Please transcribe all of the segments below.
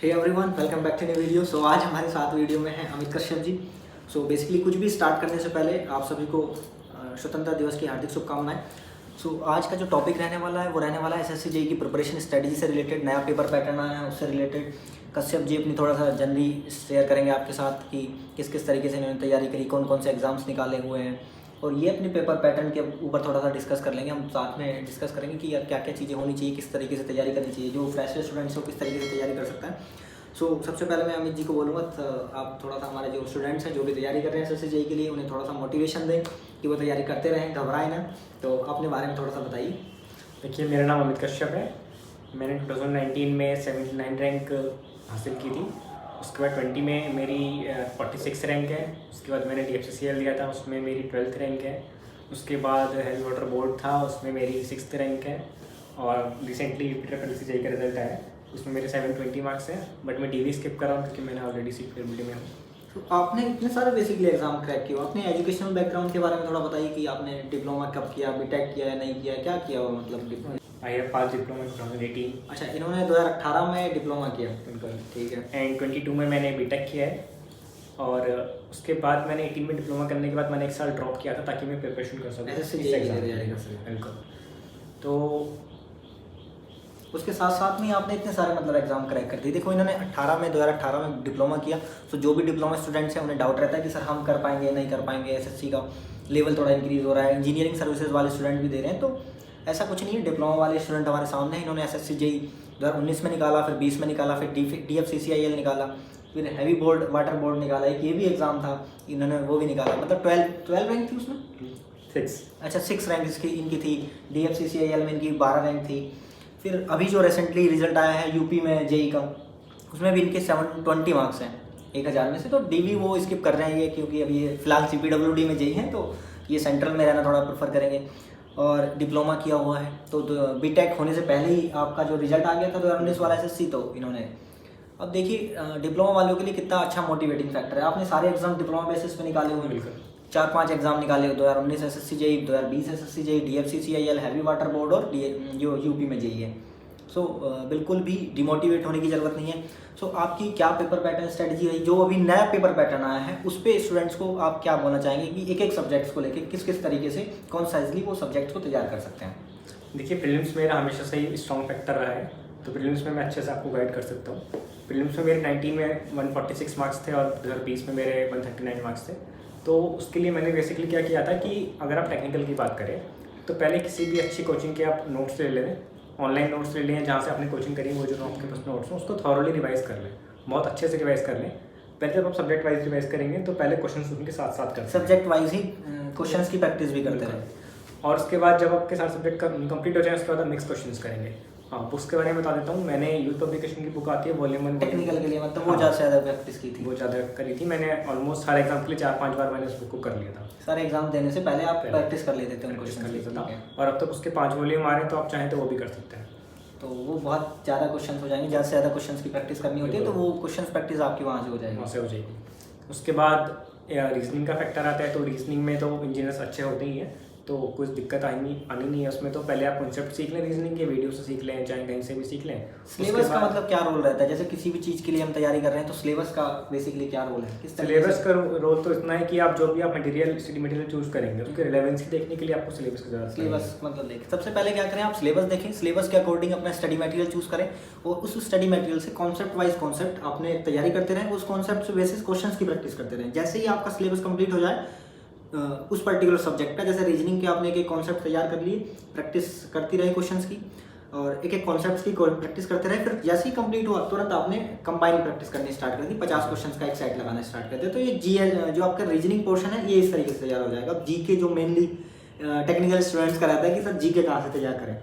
Hey everyone, welcome back to new video. So आज हमारे साथ वीडियो में है अमित कश्यप जी। सो बेसिकली कुछ भी स्टार्ट करने से पहले आप सभी को स्वतंत्रता दिवस की हार्दिक शुभकामनाएं। सो आज का जो टॉपिक रहने वाला है वो रहने वाला है एसएससी जेईई की प्रिपरेशन स्ट्रेटजी से रिलेटेड। नया पेपर पैटर्न आया है, उससे रिलेटेड कश्यप जी अपनी थोड़ा सा जनरली शेयर करेंगे आपके साथ कि किस किस तरीके से इन्होंने तैयारी करी, कौन कौन से एग्जाम्स निकाले हुए हैं, और ये अपने पेपर पैटर्न के ऊपर थोड़ा सा डिस्कस कर लेंगे। हम साथ में डिस्कस करेंगे कि यार क्या क्या चीज़ें होनी चाहिए, किस तरीके से तैयारी करनी चाहिए, जो फ्रेशर स्टूडेंट्स हो किस तरीके से तैयारी कर सकता है। सबसे पहले मैं अमित जी को बोलूँगा आप थोड़ा सा हमारे जो स्टूडेंट्स हैं जो भी तैयारी कर रहे हैं एसएससी जेईई के लिए, उन्हें थोड़ा सा मोटिवेशन दें कि वो तैयारी करते रहें, घबराएं ना। तो अपने बारे में थोड़ा सा बताइए। देखिए, मेरा नाम अमित कश्यप है। मैंने 2019 में 79 रैंक हासिल की थी। उसके बाद 20 में मेरी 46 रैंक है। उसके बाद मैंने DFCCL दिया था, उसमें मेरी 12th रैंक है। उसके बाद हेवी वाटर बोर्ड था, उसमें मेरी 6th रैंक है। और रिसेंटली PWC जेईई का रिजल्ट आया, उसमें मेरे 720 मार्क्स हैं। बट मैं DV स्किप कर रहा हूँ क्योंकि मैंने ऑलरेडी CPWD में हूँ। तो आपने इतने सारे बेसिकली एग्जाम क्रैक किए, अपने एजुकेशनल बैकग्राउंड के बारे में थोड़ा बताइए कि आपने डिप्लोमा कब किया, बीटेक किया या नहीं किया, क्या किया हुआ मतलब। I have pass diploma in 2018। अच्छा, इन्होंने 2018 में डिप्लोमा किया, बिल्कुल ठीक है। एंड 22 में मैंने बीटेक किया है। और उसके बाद मैंने 18 में डिप्लोमा करने के बाद मैंने 1 साल ड्रॉप किया था ताकि मैं प्रिपरेशन कर सकूँ एसएससी जेईई की तैयारी कर सकें। बिल्कुल। तो उसके साथ साथ में आपने इतने सारे मतलब एग्जाम क्रैक कर दिए। देखो, इन्होंने 2018 में डिप्लोमा किया। तो जो भी डिप्लोमा स्टूडेंट्स हैं उन्हें डाउट रहता है कि सर हम कर पाएंगे नहीं कर पाएंगे, एसएससी का लेवल थोड़ा इंक्रीज़ हो रहा है, इंजीनियरिंग सर्विसेज वाले स्टूडेंट भी दे रहे हैं। तो ऐसा कुछ नहीं है, डिप्लोमा वाले स्टूडेंट हमारे सामने हैं। इन्होंने एसएससी जेईई 2019 में निकाला, फिर 20 में निकाला, फिर DFCCIL निकाला, फिर हैवी बोर्ड वाटर बोर्ड निकाला, एक ये भी एग्ज़ाम था, इन्होंने वो भी निकाला। मतलब 12 रैंक थी उसमें, 6। अच्छा 6 रैंक इनकी थी। DFCCIL में इनकी 12 रैंक थी। फिर अभी जो रिसेंटली रिजल्ट आया है यूपी में जेईई का, उसमें भी इनके 720 मार्क्स हैं 1000 में से। तो DV वो स्किप कर रहे हैं ये, क्योंकि अभी ये फिलहाल CPWD में जेईई हैं, तो ये सेंट्रल में रहना थोड़ा प्रेफर करेंगे। और डिप्लोमा किया हुआ है, तो बीटेक होने से पहले ही आपका जो रिजल्ट आ गया था 2019 वाला एसएससी, तो इन्होंने अब देखिए डिप्लोमा वालों के लिए कितना अच्छा मोटिवेटिंग फैक्टर है। आपने सारे एग्जाम डिप्लोमा बेसिस पे निकाले हुए हैं, 4-5 एग्जाम निकाले, 2019 SSC JEE, 2020 SSC JEE, DFCCIL, heavy water board और जो यूपी में जेईई है। बिल्कुल भी डिमोटिवेट होने की ज़रूरत नहीं है। आपकी क्या पेपर पैटर्न स्ट्रेटजी रही, जो अभी नया पेपर पैटर्न आया है उस पर स्टूडेंट्स को आप क्या बोलना चाहेंगे कि एक एक सब्जेक्ट्स को लेकर किस किस तरीके से कॉन्साइजली वो सब्जेक्ट्स को तैयार कर सकते हैं। देखिए, प्रीलिम्स मेरा हमेशा से ही स्ट्रॉन्ग फैक्टर रहा है, तो प्रीलिम्स में मैं अच्छे से आपको गाइड कर सकता हूँ। प्रीलिम्स में मेरे 19 में 146 मार्क्स थे और 2020 में मेरे 139 मार्क्स थे। तो उसके लिए मैंने बेसिकली क्या किया था कि अगर आप टेक्निकल की बात करें तो पहले किसी भी अच्छी कोचिंग के आप नोट्स ले लें, ऑनलाइन नोट्स ले लें, जहाँ से आपने कोचिंग करी, वो जो आपके पास नोट्स हैं उसको थॉरली रिवाइज कर लें, बहुत अच्छे से रिवाइज कर लें। पहले जब आप सब्जेक्ट वाइज रिवाइज करेंगे तो पहले क्वेश्चन उनके साथ साथ करें, सब्जेक्ट वाइज ही क्वेश्चंस की प्रैक्टिस भी करते रहें। और उसके बाद जब आपके सारे सब्जेक्ट कंप्लीट हो जाए उसके बाद आप मिक्स क्वेश्चंस करेंगे। हाँ, बुक्स के बारे में बता देता हूँ। मैंने यूथ पब्लिकेशन की बुक आती है वॉल्यूम 1 टेक्निकल के लिए, मतलब वो ज़्यादा प्रैक्टिस की थी, वो ज़्यादा करी थी मैंने। ऑलमोस्ट हर एग्जाम के लिए 4-5 बार मैंने उस बुक को कर लिया था। सारे एग्जाम देने से पहले आप प्रैक्टिस कर लेते थे उनको, कर लेता था। और अब तक उसके 5 वॉल्यूम आ रहे हैं, तो आप चाहें तो वो भी कर सकते हैं। तो वो बहुत ज़्यादा क्वेश्चन हो जाएंगे, ज़्यादा से ज़्यादा क्वेश्चन की प्रैक्टिस करनी होती है, तो वो क्वेश्चन प्रैक्टिस आपकी वहाँ से हो जाएगी। वहाँ से हो जाएगी। उसके बाद रीजनिंग का फैक्टर आता है, तो रीजनिंग में तो इंजीनियर्स अच्छे होते ही हैं, तो कुछ दिक्कत आनी नहीं है उसमें। तो पहले आप कॉन्सेप्ट सीख लें रीजनिंग के, वीडियो से सीख लें, चाहे कहीं से भी सीख लें। सिलेबस का मतलब क्या रोल रहता है, जैसे किसी भी चीज़ के लिए हम तैयारी कर रहे हैं तो सिलेबस का बेसिकली क्या रोल है? सिलेबस का रोल तो इतना है कि आप जो भी आप स्टडी मटेरियल चूज करेंगे उसके रिलेवेंसी देखने के लिए आपको सिलेबस की जरूरत है। सिलेबस मतलब देखें, सबसे पहले क्या करें, आप सिलेबस देखें, सिलेबस के अकॉर्डिंग अपना स्टडी मटेरियल चूज करें और उस स्टडी मटेरियल से कॉन्सेप्ट वाइज कॉन्सेप्ट आपने तैयारी करते रहें, उस कॉन्सेप्ट से बेसिस क्वेश्चन की प्रैक्टिस करते रहें। जैसे ही आपका सिलेबस कंप्लीट हो जाए उस पर्टिकुलर सब्जेक्ट का, जैसे रीजनिंग के आपने एक कॉन्सेप्ट तैयार कर लिए, प्रैक्टिस करती रहे क्वेश्चंस की और एक कॉन्सेप्ट्स की प्रैक्टिस करते रहे। फिर जैसे ही कंप्लीट हुआ तुरंत आपने कंबाइन प्रैक्टिस करनी स्टार्ट कर दी, 50 क्वेश्चंस का एक सेट लगाना स्टार्ट कर दिया। तो ये GL जो आपका रीजनिंग पोर्शन है ये इस तरीके से तैयार हो जाएगा। अब GK जो मेनली टेक्निकल स्टूडेंट्स का रहता है कि सर GK कहाँ से तैयार करें।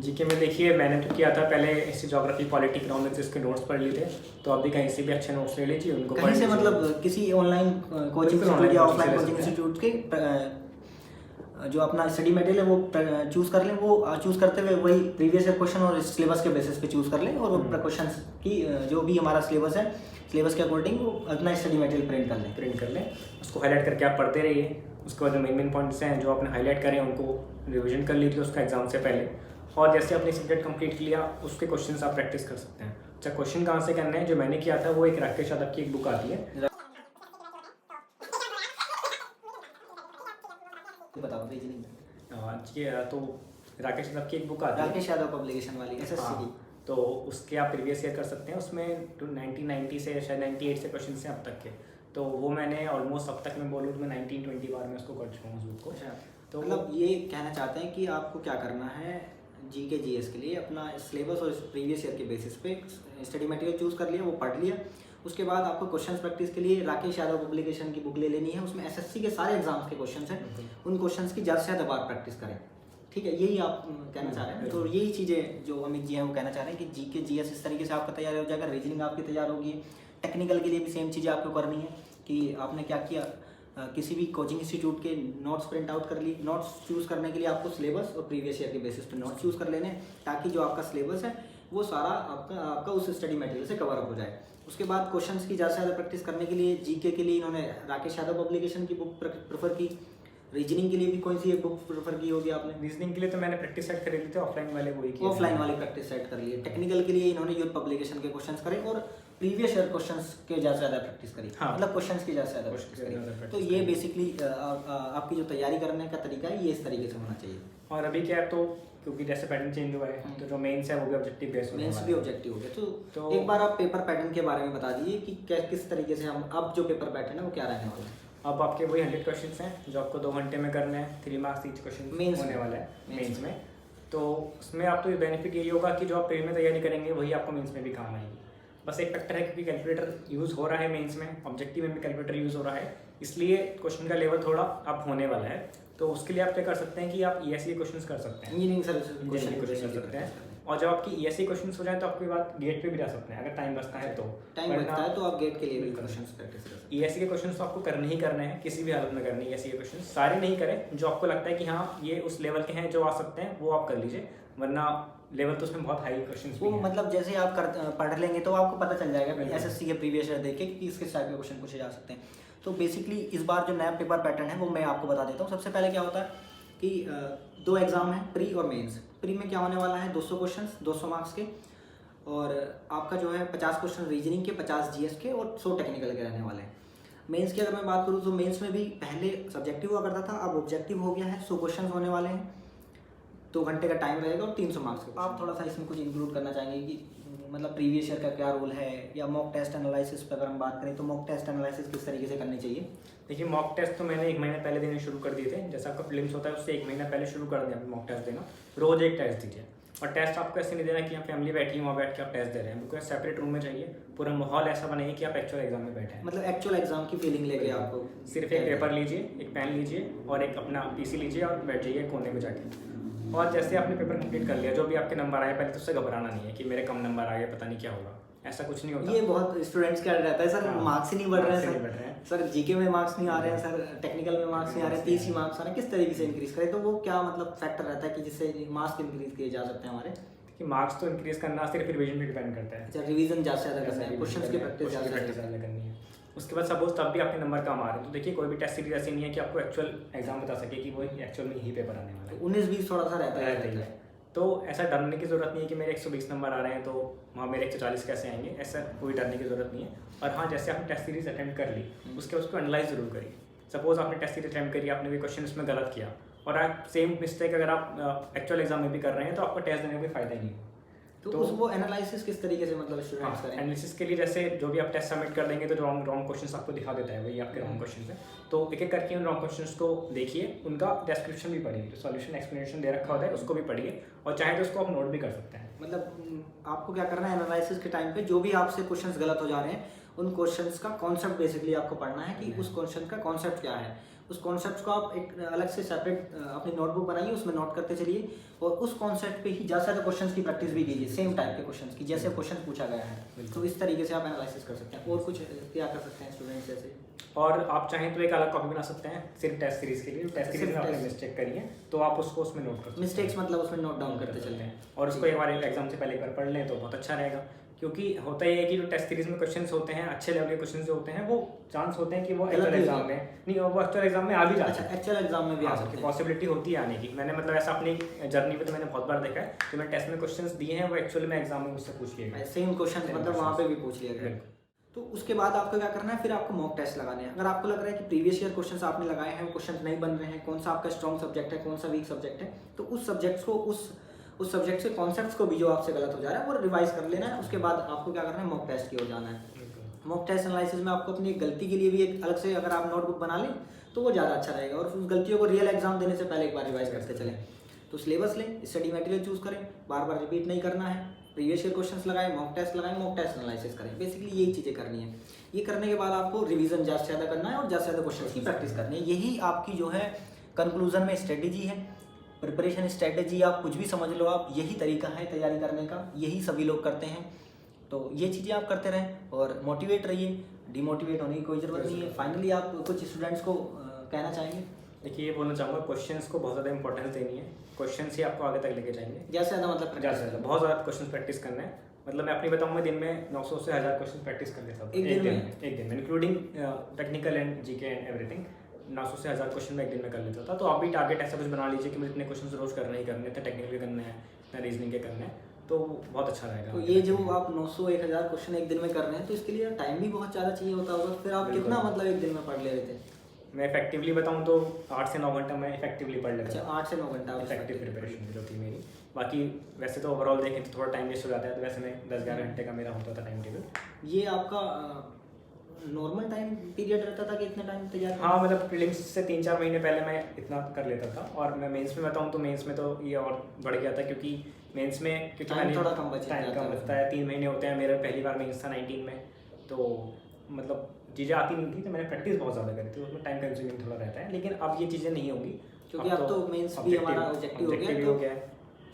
GK में देखिए, मैंने तो किया था पहले हिस्ट्री, ज्योग्राफी, पॉलिटी, इकोनॉमिक्स इसके नोट्स पढ़ लिए थे। तो आप भी कहीं से भी अच्छे नोट्स ले लीजिए, उनको कहीं से मतलब किसी ऑनलाइन कोचिंग इंस्टीट्यूट या ऑफलाइन कोचिंग इंस्टीट्यूट के जो अपना स्टडी मटेरियल है वो चूज़ कर लें। वो चूज़ करते हुए वही प्रीवियस क्वेश्चन और सिलेबस के बेसिस पे चूज़ कर लें और वो क्वेश्चन की जो भी हमारा सिलेबस है, सिलेबस के अकॉर्डिंग वो अपना स्टडी मटेरियल प्रिंट कर लें, उसको हाईलाइट करके आप पढ़ते रहिए। उसके बाद जो मेन पॉइंट्स हैं जो आपने हाईलाइट करें उनको रिविजन कर लीजिए उसका एग्जाम से पहले। और जैसे आपने सब्जेक्ट कंप्लीट किया उसके क्वेश्चंस आप प्रैक्टिस कर सकते हैं। अच्छा, क्वेश्चन कहाँ से करना है? जो मैंने किया था वो एक राकेश यादव की एक बुक आती है। बताओ रीजनिंग। जी, तो राकेश यादव की एक बुक आती है, राकेश यादव पब्लिकेशन वाली एसएससी की। तो उसके आप प्रीवियस ईयर कर सकते हैं। उसमें 1990 से शायद 98 से क्वेश्चन हैं अब तक के। तो वो मैंने ऑलमोस्ट अब तक मैं बोलूँ तो मैं 19-20 बार में उसको कर चुका हूँ उस बुक को। अच्छा, तो मतलब ये कहना चाहते हैं कि आपको क्या करना है, जीके जीएस के लिए अपना सिलेबस और प्रीवियस ईयर के बेसिस पे स्टडी मटेरियल चूज़ कर लिया, वो पढ़ लिया। उसके बाद आपको क्वेश्चंस प्रैक्टिस के लिए राकेश यादव पब्लिकेशन की बुक ले लेनी है। उसमें एसएससी के सारे एग्जाम्स के क्वेश्चंस हैं, उन क्वेश्चंस की ज़्यादा से ज़्यादा बार प्रैक्टिस करें। ठीक है, यही आप कहना चाह रहे हैं। तो यही चीज़ें जो अमित जी हैं वो कहना चाह रहे हैं कि जीके जीएस इस तरीके से आपका तैयार हो जाएगा, रीजनिंग आपकी तैयार होगी। टेक्निकल के लिए भी सेम चीज़ें आपको करनी है कि आपने क्या किया, किसी भी कोचिंग इंस्टीट्यूट के नोट्स प्रिंट आउट कर ली। नोट्स चूज़ करने के लिए आपको सिलेबस और प्रीवियस ईयर के बेसिस पे नोट्स चूज़ कर लेने हैं, ताकि जो आपका सिलेबस है वो सारा आपका उस स्टडी मटेरियल से कवर अप हो जाए। उसके बाद क्वेश्चंस की ज़्यादा से ज़्यादा प्रैक्टिस करने के लिए जीके के लिए इन्होंने राकेश यादव पब्लिकेशन की बुक प्रेफर की। रीजनिंग के लिए भी कौन सी एक बुक प्रेफर की होगी आपने? रीजनिंग के लिए तो मैंने प्रैक्टिस सेट खरीदी थी, ऑफलाइन वाले वही किए। ऑफलाइन वाली प्रैक्टिस सेट कर लिए। टेक्निकल के लिए इन्होंने यूथ पब्लिकेशन के क्वेश्चंस करे और प्रीवियस ईयर क्वेश्चंस के ज़्यादा से ज़्यादा प्रैक्टिस करी। हाँ, मतलब क्वेश्चंस की ज़्यादा से ज़्यादा प्रैक्टिस करी। तो ये बेसिकली आपकी जो तैयारी करने का तरीका है ये इस तरीके से होना चाहिए। और अभी क्या है, तो क्योंकि जैसे पैटर्न चेंज हुआ है तो जो मेंस है वो भी ऑब्जेक्टिव बेस होने मेंस वाला भी है। ऑब्जेक्टिव हो गया। तो तो एक बार आप पेपर पैटर्न के बारे में बता दीजिए कि किस तरीके से हम अब जो पेपर पैटर्न है वो क्या रहने वाला है। अब आपके वही 100 क्वेश्चंस हैं जो आपको 2 घंटे में करने हैं। 3 मार्क्स ईच क्वेश्चन Mains होने में। वाला है Mains मेंस में। तो उसमें आपको ये बेनिफिट यही होगा कि जो आप प्री में तैयारी करेंगे वही आपको मेंस में भी काम आएगी। बस एक फैक्टर है क्योंकि कैलकुलेटर यूज़ हो रहा है मेंस में, ऑब्जेक्टिव में भी कैलकुलेटर यूज़ हो रहा है, इसलिए क्वेश्चन का लेवल थोड़ा अप होने वाला है। तो उसके लिए आप क्या कर सकते हैं कि आप ईएससी के क्वेश्चंस कर सकते हैं, इंजीनियरिंग सर्विसेज इंजीनियरिंग क्वेश्चन कर सकते हैं। और जब आपकी ईएससी क्वेश्चंस हो जाए तो आपके बाद गेट पे भी जा सकते हैं अगर टाइम बचता है तो। टाइम बचता है तो आप गेट के लिए भी क्वेश्चंस प्रैक्टिस कर सकते हैं। ईएससी के क्वेश्चंस तो आपको करने ही करने हैं, किसी भी हालत में करने हैं ईएससी के क्वेश्चन। सारे नहीं करें, जो आपको लगता है कि हाँ ये उस लेवल के हैं जो आ सकते हैं वो आप कर लीजिए, वरना लेवल तो उसमें बहुत हाई क्वेश्चंस भी वो हैं। मतलब जैसे आप पढ़ लेंगे तो आपको पता चल जाएगा बिल्कुल। एसएससी के प्रीवियस ईयर देख के कि किस किस टाइप के क्वेश्चन पूछे जा सकते हैं। तो बेसिकली इस बार जो नया पेपर पैटर्न है वो मैं आपको बता देता हूँ। सबसे पहले क्या होता है कि 2 एग्जाम है, प्री और मेंस। प्री में क्या होने वाला है 200 क्वेश्चंस 200 मार्क्स के, और आपका जो है 50 क्वेश्चन रीजनिंग के, 50 जीएस के और 100 टेक्निकल के रहने वाले हैं। मेंस की अगर मैं बात करूँ तो मेंस में भी पहले सब्जेक्टिव हुआ करता था, अब ऑब्जेक्टिव हो गया है। 100 क्वेश्चन होने वाले हैं, 2 घंटे का टाइम रहेगा और 300 मार्क्स के। आप थोड़ा सा इसमें कुछ इंक्लूड करना चाहेंगे कि मतलब प्रीवियस ईयर का क्या रोल है, या मॉक टेस्ट एनालिसिस पर अगर हम बात करें तो मॉक टेस्ट एनालिसिस किस तरीके से करनी चाहिए? देखिए, मॉक टेस्ट तो मैंने 1 महीने पहले देने शुरू कर दिए थे। जैसा आपका प्रीलिम्स होता है उससे 1 महीना पहले शुरू कर दिया मॉक टेस्ट देना। रोज एक टेस्ट दीजिए, और टेस्ट आपको ऐसे नहीं देना कि यहाँ फैमिली बैठी है वहाँ बैठ के आप टेस्ट दे रहे हैं, बिल्कुल सेपरेट रूम में चाहिए। पूरा माहौल ऐसा बनाइए कि आप एक्चुअल एग्जाम में बैठे हैं। मतलब एक्चुअल एग्जाम की फीलिंग लेके आपको सिर्फ एक पेपर लीजिए, एक पेन लीजिए और एक अपना पीसी लीजिए और बैठ जाइए कोने में जाके। और जैसे आपने पेपर कंप्लीट कर लिया, जो भी आपके नंबर आए, पहले तो उससे घबराना नहीं है कि मेरे कम नंबर आ गए, पता नहीं क्या होगा, ऐसा कुछ नहीं होता। ये बहुत स्टूडेंट्स का रहता है सर, हाँ, मार्क्स ही नहीं बढ़ रहे नहीं बढ़ हैं रहे हैं। सर जीके में मार्क्स नहीं आ रहे हैं सर, टेक्निकल में मार्क्स नहीं आ रहे हैं, 30 ही मार्क्स आ रहे हैं, किस तरीके से इंक्रीज करें? तो वो क्या मतलब फैक्टर रहता है कि जिससे मार्क्स इंक्रीज किए जा सकते हैं हमारे? कि मार्क्स तो इंक्रीज करना सिर्फ रिवीजन पे डिपेंड करता है। अच्छा, रिवीजन ज़्यादा से ज़्यादा करना है, क्वेश्चंस की प्रैक्टिस ज़्यादा करनी है। उसके बाद सपोज तब भी आपके नंबर कम आ रहे हैं तो देखिए, कोई भी टेस्ट सीरीज ऐसी नहीं है कि आपको एक्चुअल एग्जाम बता सके कि वो एक्चुअल में ही पेपर आने वाला है। 19-20 थोड़ा सा रहता है। तो ऐसा डरने की ज़रूरत नहीं है कि मेरे 120 नंबर आ रहे हैं तो वहाँ मेरे 140 कैसे आएंगे, ऐसा कोई डरने की ज़रूरत नहीं है। और हाँ, जैसे आपने टेस्ट सीरीज अटेम्प्ट कर ली, उसके उसको एनालाइज जरूर करिए। सपोज आपने टेस्ट सीरीज अटेम्प्ट करी, आपने भी क्वेश्चन उसमें गलत किया, और आप सेम मिस्टेक अगर आप एक्चुअल एग्जाम में भी कर रहे हैं तो आपको टेस्ट देने का कोई फायदा ही नहीं है। तो उसको एनालिसिस किस तरीके से मतलब स्टूडेंट्स करें? एनालिसिस के लिए जैसे जो भी आप टेस्ट सबमिट कर देंगे तो जो रॉन्ग क्वेश्चंस आपको दिखा देता है वही आपके रॉन्ग क्वेश्चंस हैं। तो एक एक करके उन रॉन्ग क्वेश्चंस को देखिए, उनका डिस्क्रिप्शन भी पढ़िए, जो सॉल्यूशन एक्सप्लेनेशन दे रखा होता है उसको भी पढ़िए, और चाहे तो उसको आप नोट भी कर सकते हैं। मतलब आपको क्या करना है एनालिसिस के टाइम पे, जो भी आपसे क्वेश्चंस गलत हो जा रहे हैं उन क्वेश्चंस का कॉन्सेप्ट बेसिकली आपको पढ़ना है कि उस क्वेश्चन का कॉन्सेप्ट क्या है। उस कॉन्सेप्ट को आप एक अलग से सेपरेट अपनी नोटबुक बनाइए, उसमें नोट करते चलिए, और उस कॉन्सेप्ट पे ही ज़्यादा से ज़्यादा क्वेश्चंस की प्रैक्टिस भी कीजिए, सेम टाइप के क्वेश्चंस की जैसे क्वेश्चन पूछा गया है। तो इस तरीके से आप एनालिसिस कर सकते हैं। और कुछ क्या कर सकते हैं स्टूडेंट्स जैसे? और आप चाहें तो एक अलग कॉपी बना सकते हैं सिर्फ टेस्ट सीरीज के लिए। टेस्ट सीरीज में आपने मिस्टेक करी है तो आप उसको उसमें नोट कर सकते हैं। मिस्टेक्स मतलब उसमें नोट डाउन करते चलते हैं, और उसको एक बार एग्जाम से पहले एक बार पढ़ लें तो बहुत अच्छा रहेगा, क्योंकि होता ही है कि जो टेस्ट सीरीज में क्वेश्चंस होते हैं, अच्छे लेवल के क्वेश्चंस जो होते हैं, वो चांस होते हैं कि वो गलत एक्चुअल भी हो एग्जाम में नहीं, वो एक्चुअल एग्जाम में आ भी जाते अच्छा, हैं। एक्चुअल एग्जाम में भी आ सकते हैं। पॉसिबिलिटी होती है आने की। मैंने मतलब ऐसा अपनी जर्नी पे तो मैंने बहुत बार देखा है कि मैंने टेस्ट में क्वेश्चंस दिए हैं, वो एक्चुअल में एग्जाम में मुझसे पूछ लिए गए। सेम क्वेश्चन मतलब वहाँ पे भी पूछ लिया गया। बिल्कुल। तो उसके बाद आपको क्या करना है, फिर आपको मॉक टेस्ट लगाने हैं। अगर आपको लग रहा है कि प्रीवियस ईयर क्वेश्चंस आपने लगाए हैं वो क्वेश्चंस नहीं बन रहे हैं, कौन सा आपका स्ट्रॉन्ग सब्जेक्ट है, कौन सा वीक सब्जेक्ट है, तो उस सब्जेक्ट्स को उस सब्जेक्ट से कॉन्सेप्ट्स को भी जो आपसे गलत हो जा रहा है वो रिवाइज कर लेना है। उसके बाद आपको क्या करना है, मॉक टेस्ट की ओर जाना है। मॉक टेस्ट एनालिसिस में आपको अपनी गलती के लिए भी एक अलग से अगर आप नोटबुक बना लें तो वो ज़्यादा अच्छा रहेगा, और उस गलतियों को रियल एग्जाम देने से पहले एक बार रिवाइज करते चलें। तो सिलेबस लें, स्टडी मटेरियल चूज़ करें, बार बार रिपीट नहीं करना है, प्रीवियस ईयर क्वेश्चंस लगाएं, मॉक टेस्ट एनालिसिस करें। बेसिकली यही चीज़ें करनी है। ये करने के बाद आपको रिवीजन ज़्यादा से ज़्यादा करना है और ज़्यादा से ज़्यादा क्वेश्चंस की प्रैक्टिस करनी है। यही आपकी जो है कंक्लूजन में स्ट्रेटेजी है, प्रिपरेशन स्ट्रेटेजी। आप कुछ भी समझ लो, आप यही तरीका है तैयारी करने का, यही सभी लोग करते हैं। तो ये चीज़ें आप करते रहें और मोटिवेट रहिए, डिमोटिवेट होने की कोई ज़रूरत नहीं है। फाइनली आप कुछ स्टूडेंट्स को कहना चाहेंगे? देखिए, ये बोलना चाहूँगा, क्वेश्चंस को बहुत ज़्यादा इंपॉर्टेंस देनी है। क्वेश्चंस ही आपको आगे तक लेके जाएंगे। ज़्यादा से ज़्यादा मतलब ज़्यादा से ज़्यादा बहुत ज़्यादा क्वेश्चन प्रैक्टिस करना है। मतलब मैं अपनी बताऊँ, मैं दिन में 900 से 1000 क्वेश्चन प्रैक्टिस कर लेता हूँ एक दिन में, including technical and GK and everything. 900 से 1000 क्वेश्चन मैं एक दिन में कर लेता था। तो आप भी टारगेट ऐसा कुछ बना लीजिए कि मुझे इतने क्वेश्चन रोज करने ही करने, इतने टेक्निकल करने हैं, इतना रीजनिंग के करने हैं, तो बहुत अच्छा रहेगा। तो ये जो आप 900-1000 क्वेश्चन एक दिन में कर रहे हैं, तो इसके लिए टाइम भी बहुत ज़्यादा चाहिए होता होगा। फिर आप कितना मतलब एक दिन में पढ़ ले रहे थे? मैं इफेक्टिवली बताऊं तो 8 से 9 घंटा मैं इफेक्टिवली पढ़ लेता। अच्छा, 8 से 9 घंटा इफेक्टिव प्रिपरेशन जो थी मेरी। बाकी वैसे तो ओवरऑल देखें तो थोड़ा टाइम वेस्ट हो जाता है, तो वैसे मैं 10-11 घंटे का मेरा होता था टाइम टेबल। ये आपका नॉर्मल टाइम पीरियड रहता था कि इतना टाइम तैयार? हाँ, मतलब प्रीलिम्स से 3-4 महीने पहले मैं इतना कर लेता था। और मैं मेंस में बताऊँ तो मेंस में तो ये और बढ़ गया था, क्योंकि मेंस में टाइम थोड़ा कम बचता है। 3 महीने होते हैं। मेरा पहली बार मेंस था 19 में, तो मतलब चीज़ें आती नहीं थी, तो मैंने प्रैक्टिस बहुत ज़्यादा करी थी। उसमें टाइम कंज्यूमिंग थोड़ा रहता है, लेकिन अब ये चीज़ें नहीं होंगी, क्योंकि अब तो मेंस भी हमारा ऑब्जेक्टिव हो गया है।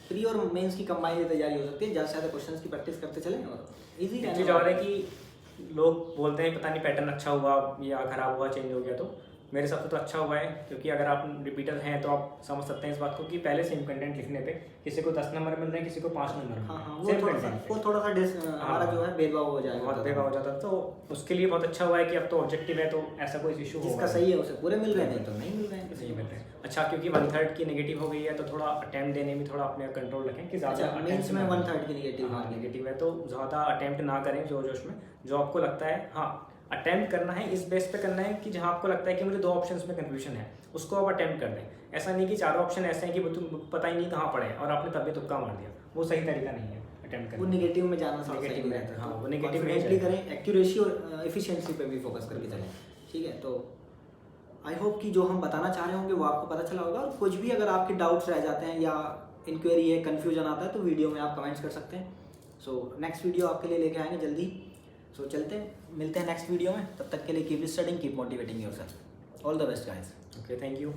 प्री और मेंस की कंबाइंड तैयारी हो सकती है। ज़्यादा से ज़्यादा क्वेश्चंस की प्रैक्टिस करते चलें और इजी रहने चीज़ और है कि लोग बोलते हैं पता नहीं पैटर्न अच्छा हुआ या ख़राब हुआ, चेंज हो गया। तो मेरे हिसाब से तो अच्छा हुआ है, क्योंकि अगर आप रिपीटर हैं तो आप समझ सकते हैं इस बात को कि पहले सेम कंटेंट लिखने पे किसी को 10 नंबर मिल रहे हैं, किसी को 5 नंबर। हाँ, वो थोड़ा सा हमारा जो है भेदभाव हो जाएगा, बहुत भेदभाव हो जाता है। तो उसके लिए बहुत अच्छा हुआ है कि अब तो ऑब्जेक्टिव है, तो ऐसा कोई इशू जिसका सही है उसे पूरे मिल रहे हैं, तो नहीं मिल रहे हैं नहीं मिल रहे हैं। अच्छा, क्योंकि 1/3 की नेगेटिव हो गई है, तो थोड़ा अटेम्प्ट देने में थोड़ा अपने कंट्रोल रखें कि ज़्यादा मेंस में 1/3 की नेगेटिव है, तो ज़्यादा अटेम्प्ट ना करें जोश में। जो आपको लगता है, हाँ अटेम्प्ट करना है, इस बेस पे करना है कि जहाँ आपको लगता है कि मुझे 2 ऑप्शंस में कंफ्यूजन है, उसको आप अटेम्प्ट कर दें। ऐसा नहीं कि 4 ऑप्शन ऐसे हैं कि तुम पता ही नहीं कहाँ पड़े और आपने तब भी तुक्का मार दिया, वो सही तरीका नहीं है अटेम्प्ट करना। वो नेगेटिव में जाना नेगेटिव में रहता है। हाँ, वो नेगेटिव में करें, एक्यूरेसी और एफिशिएंसी पे भी फोकस करके चलें। ठीक है, तो आई होप कि जो हम बताना चाह रहे होंगे वो आपको पता चला होगा। और कुछ भी अगर आपके डाउट्स रह जाते हैं या इंक्वायरी है, कन्फ्यूजन आता है, तो वीडियो में आप कमेंट्स कर सकते हैं। सो नेक्स्ट वीडियो आपके लिए लेके आएंगे जल्दी। सो चलते हैं, मिलते हैं नेक्स्ट वीडियो में। तब तक के लिए keep studying, keep motivating yourself. All the best guys. Okay, thank you.